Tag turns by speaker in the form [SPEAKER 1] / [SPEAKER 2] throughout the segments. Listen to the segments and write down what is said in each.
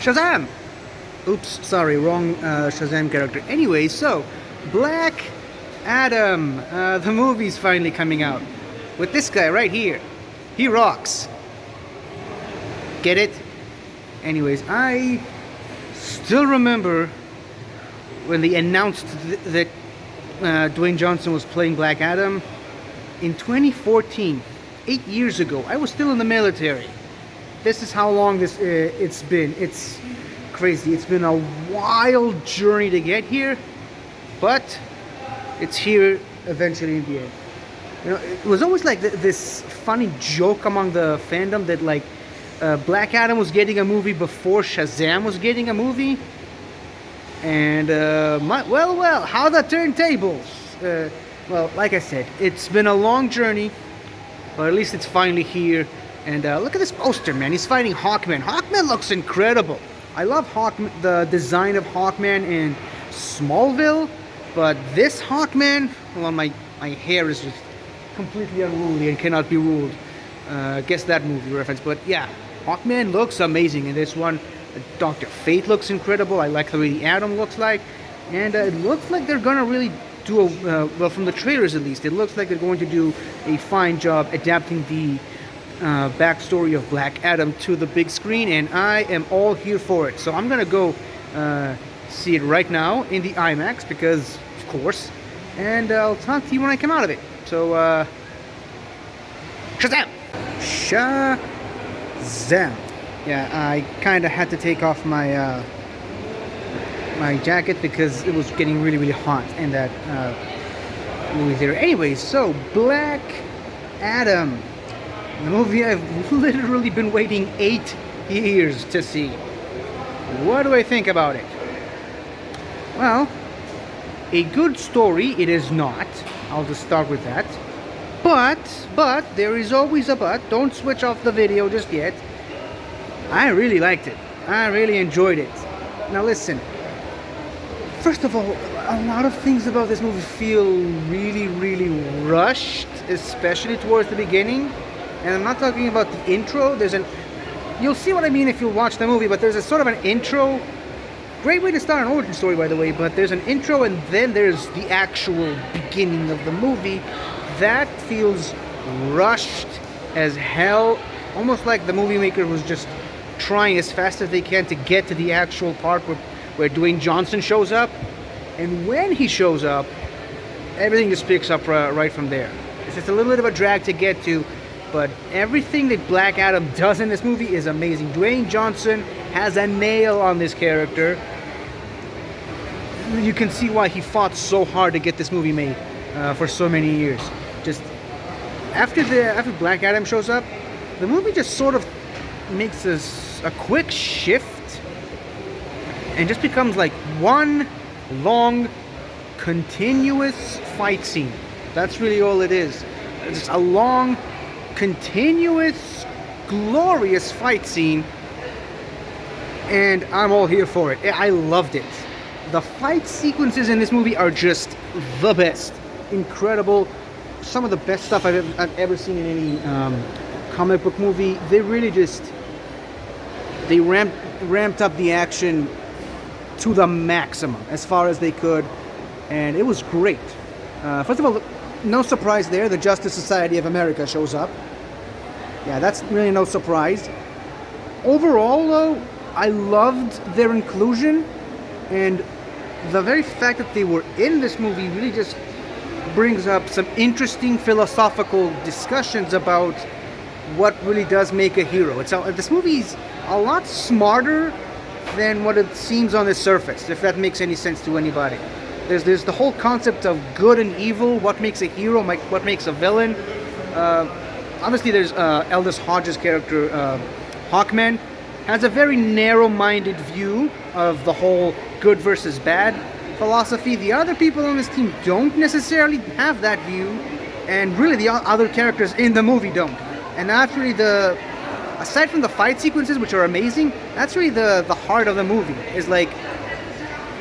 [SPEAKER 1] Shazam! Oops, sorry, wrong Shazam character. Anyway, so Black Adam, the movie's finally coming out with this guy right here. He rocks. Get it? Anyways, I still remember when they announced that Dwayne Johnson was playing Black Adam in 2014, 8 years ago. I was still in the military. This is how long it's been. It's crazy. It's been a wild journey to get here, but it's here eventually in the end. You know, it was always like this funny joke among the fandom that like Black Adam was getting a movie before Shazam was getting a movie. And well, how the turntables? Well, like I said, it's been a long journey, but at least it's finally here. And look at this poster, man. He's fighting Hawkman. Hawkman looks incredible. I love the design of Hawkman in Smallville, but this Hawkman, well, my hair is just completely unruly and cannot be ruled. Guess that movie reference, but yeah, Hawkman looks amazing in this one. Dr. Fate looks incredible. I like the way the Atom looks like, and it looks like they're gonna really do well, from the trailers at least, it looks like they're going to do a fine job adapting the backstory of Black Adam to the big screen, and I am all here for it. So I'm gonna go see it right now in the IMAX, because of course, and I'll talk to you when I come out of it. So Shazam! Shazam! Yeah, I kind of had to take off my my jacket because it was getting really hot in that movie theater. Anyways, so Black Adam, the movie I've literally been waiting 8 years to see. What do I think about it? Well, a good story it is not. I'll just start with that. But there is always a but. Don't switch off the video just yet. I really liked it. I really enjoyed it. Now listen, first of all, a lot of things about this movie feel really rushed, especially towards the beginning. And I'm not talking about the intro. You'll see what I mean if you watch the movie, but there's a sort of an intro. Great way to start an origin story, by the way, but there's an intro and then there's the actual beginning of the movie. That feels rushed as hell. Almost like the movie maker was just trying as fast as they can to get to the actual part where Dwayne Johnson shows up. And when he shows up, everything just picks up right from there. It's just a little bit of a drag to get to, but everything that Black Adam does in this movie is amazing. Dwayne Johnson has a nail on this character. You can see why he fought so hard to get this movie made for so many years. Just after Black Adam shows up, the movie just sort of makes a quick shift and just becomes like one long continuous fight scene. That's really all it is. It's just a long continuous glorious fight scene, and I'm all here for it. I loved it. The fight sequences in this movie are just the best. Incredible. Some of the best stuff I've ever seen in any comic book movie. They really just ramped up the action to the maximum as far as they could, and it was great. First of all, no surprise there, the Justice Society of America shows up. Yeah, that's really no surprise. Overall, though, I loved their inclusion, and the very fact that they were in this movie really just brings up some interesting philosophical discussions about what really does make a hero. This movie's a lot smarter than what it seems on the surface, if that makes any sense to anybody. There's the whole concept of good and evil, what makes a hero, what makes a villain. Obviously, there's Aldous Hodge's character, Hawkman, has a very narrow-minded view of the whole good versus bad philosophy. The other people on this team don't necessarily have that view, and really the other characters in the movie don't. And that's really aside from the fight sequences, which are amazing, that's really the heart of the movie. Is like,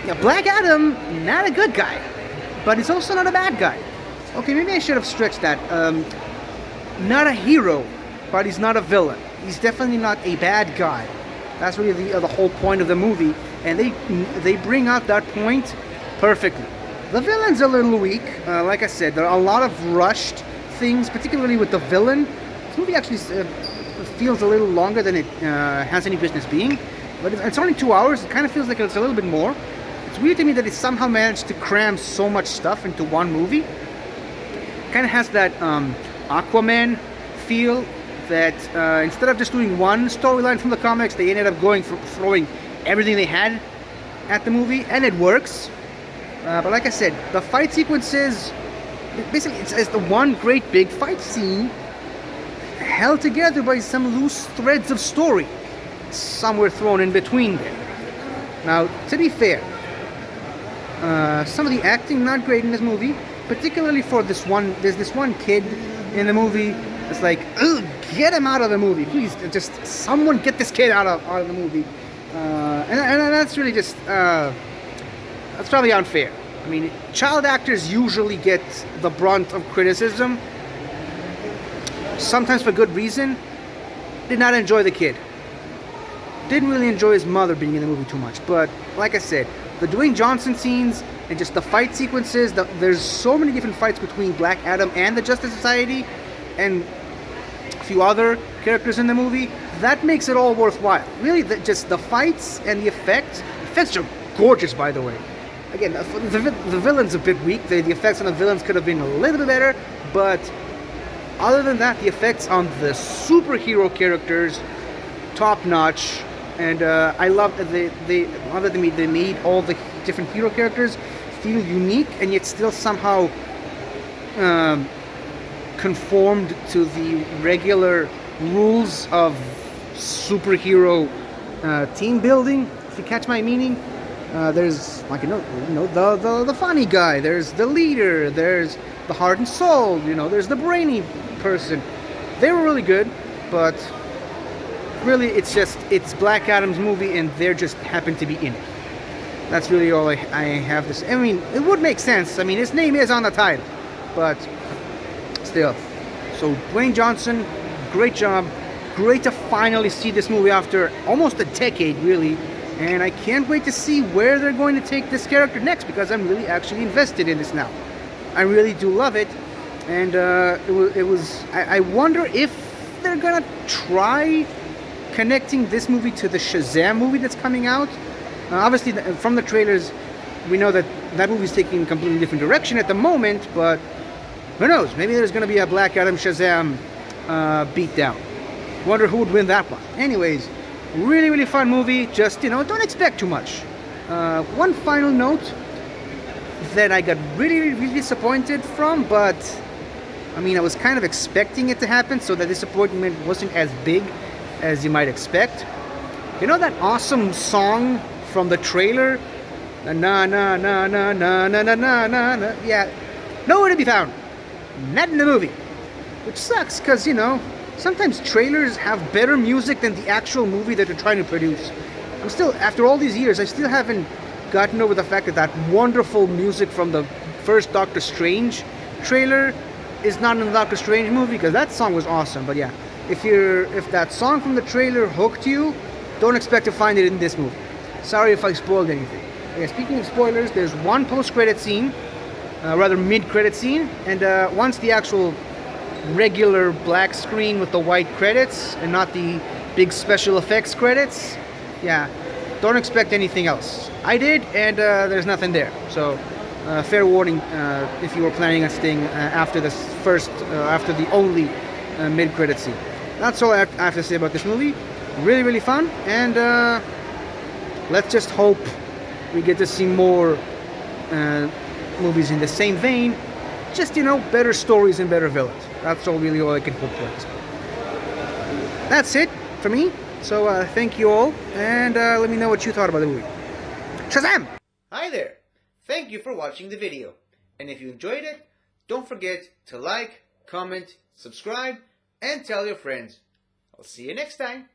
[SPEAKER 1] yeah, Black Adam, not a good guy, but he's also not a bad guy. Okay, maybe I should have stretched that. Not a hero, but he's not a villain. He's definitely not a bad guy. That's really the whole point of the movie, and they bring out that point perfectly. The villain's a little weak. Like I said, there are a lot of rushed things, particularly with the villain. This movie actually feels a little longer than it has any business being, but it's only 2 hours. It kind of feels like it's a little bit more. It's weird to me that it somehow managed to cram so much stuff into one movie. It kind of has that Aquaman feel, that instead of just doing one storyline from the comics, they ended up throwing everything they had at the movie, and it works. But like I said, the fight sequences, basically it's the one great big fight scene held together by some loose threads of story somewhere thrown in between there. Now, to be fair, some of the acting not great in this movie, particularly for there's this one kid in the movie. It's like, ugh, get him out of the movie, please. Just someone get this kid out of the movie. And that's really just that's probably unfair. I mean, child actors usually get the brunt of criticism, sometimes for good reason. Did not enjoy the kid. Didn't really enjoy his mother being in the movie too much. But like I said, the Dwayne Johnson scenes and just the fight sequences, there's so many different fights between Black Adam and the Justice Society and a few other characters in the movie, that makes it all worthwhile. Really, just the fights and the effects. The effects are gorgeous, by the way. Again, the villain's a bit weak. The effects on the villains could have been a little bit better, but other than that, the effects on the superhero characters, top notch. And I love that they made all the different hero characters feel unique and yet still somehow conformed to the regular rules of superhero team building. If you catch my meaning, there's like the funny guy. There's the leader. There's the heart and soul. There's the brainy person. They were really good, but really, it's Black Adam's movie, and they just happen to be in it. That's really all I have to say. I mean, it would make sense. I mean, his name is on the title, but still. So Dwayne Johnson, great job. Great to finally see this movie after almost a decade, really. And I can't wait to see where they're going to take this character next, because I'm really actually invested in this now. I really do love it, and I wonder if they're gonna try connecting this movie to the Shazam movie that's coming out. Obviously, from the trailers, we know that movie's taking a completely different direction at the moment, but who knows? Maybe there's going to be a Black Adam Shazam beatdown. Wonder who would win that one. Anyways, really, really fun movie. Just, don't expect too much. One final note that I got really, really disappointed from, but I mean, I was kind of expecting it to happen, so the disappointment wasn't as big as you might expect. You know that awesome song from the trailer? Na na na na na na na na na. Yeah, nowhere to be found. Not in the movie. Which sucks, because, sometimes trailers have better music than the actual movie that they're trying to produce. I'm still, after all these years, I still haven't gotten over the fact that wonderful music from the first Doctor Strange trailer is not in the Doctor Strange movie, because that song was awesome. But yeah, if that song from the trailer hooked you, don't expect to find it in this movie. Sorry if I spoiled anything. Yeah, speaking of spoilers, there's one post-credit scene, rather mid-credit scene, and once the actual regular black screen with the white credits and not the big special effects credits. Yeah, don't expect anything else. I did, and there's nothing there. So, fair warning if you were planning on staying after the only mid-credit scene. That's all I have to say about this movie. Really, really fun, and let's just hope we get to see more movies in the same vein. Just, better stories and better villains. That's all I can hope for. That's it for me. So thank you all, and let me know what you thought about the movie. Shazam! Hi there. Thank you for watching the video. And if you enjoyed it, don't forget to like, comment, subscribe, and tell your friends. I'll see you next time.